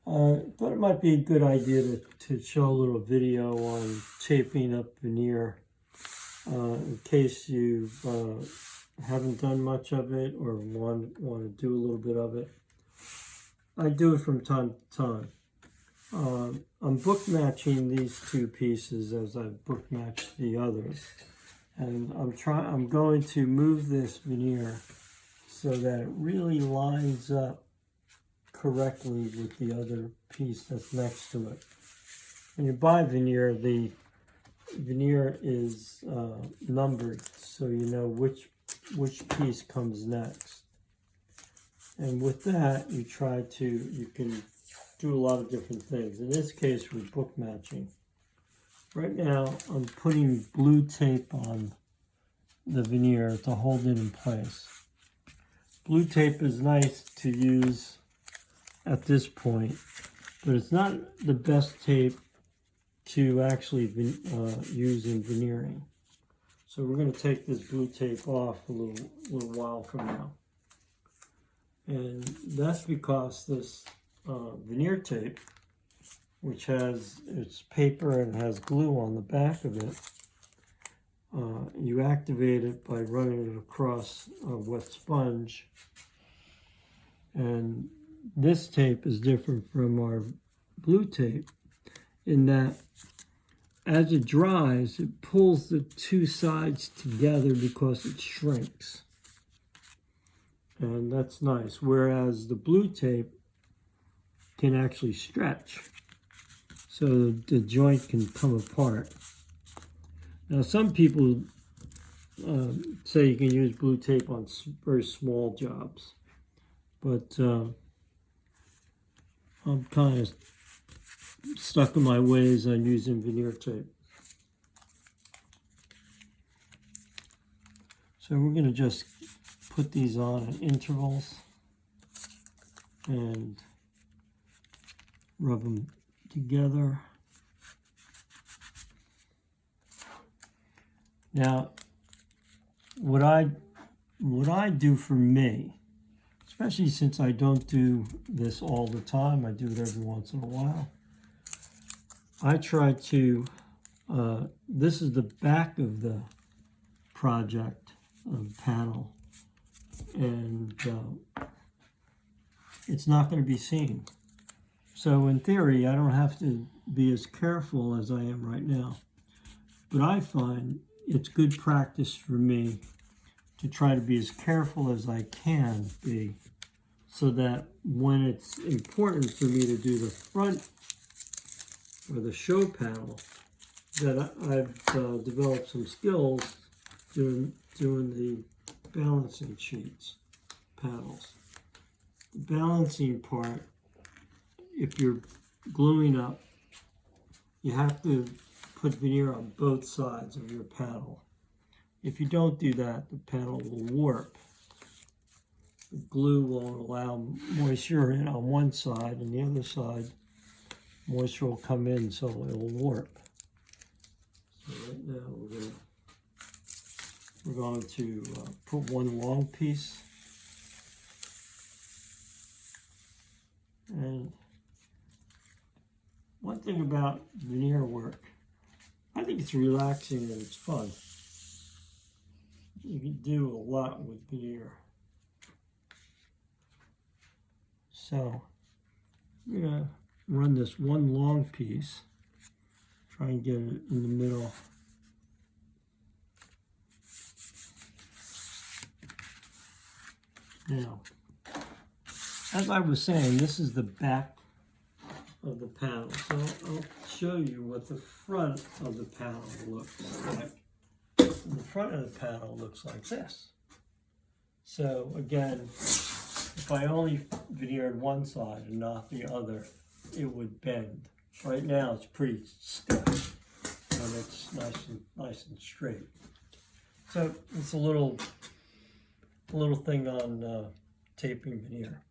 Thought it might be a good idea to show a little video on taping up veneer in case you haven't done much of it or want to do a little bit of it. I do it from time to time. I'm book matching these two pieces as I book match the others, and I'm going to move this veneer so that it really lines up correctly with the other piece that's next to it. When you buy veneer, the veneer is numbered, so you know which piece comes next. And with that, you can do a lot of different things. In this case, we're book matching. Right now, I'm putting blue tape on the veneer to hold it in place. Blue tape is nice to use at this point, but it's not the best tape to actually use in veneering. So we're going to take this blue tape off a little while from now. And that's because this veneer tape, which has its paper and has glue on the back of it, you activate it by running it across a wet sponge. And this tape is different from our blue tape in that as it dries, it pulls the two sides together because it shrinks. And that's nice. Whereas the blue tape can actually stretch, so the joint can come apart. Now, some people say you can use blue tape on very small jobs, but I'm kind of stuck in my ways on using veneer tape. So we're going to just put these on at intervals and rub them together. Now, what I do for me, especially since I don't do this all the time, I do it every once in a while, I try to, this is the back of the project panel, and it's not going to be seen. So in theory, I don't have to be as careful as I am right now. But I find it's good practice for me to try to be as careful as I can be, so that when it's important for me to do the front or the show panel, that I've developed some skills doing the balancing sheets panels. The balancing part, if you're gluing up, you have to put veneer on both sides of your panel. If you don't do that, the panel will warp. The glue won't allow moisture in on one side, and the other side, moisture will come in, so it will warp. So right now we're going to put one long piece, and one thing about veneer work, I think it's relaxing and it's fun. You can do a lot with veneer. So I'm going to run this one long piece, try and get it in the middle. Now, as I was saying, this is the back of the panel. So I'll show you what the front of the panel looks like. The front of the panel looks like this. So again, if I only veneered one side and not the other, it would bend. Right now it's pretty stiff and it's nice and straight. So it's a little thing on taping veneer.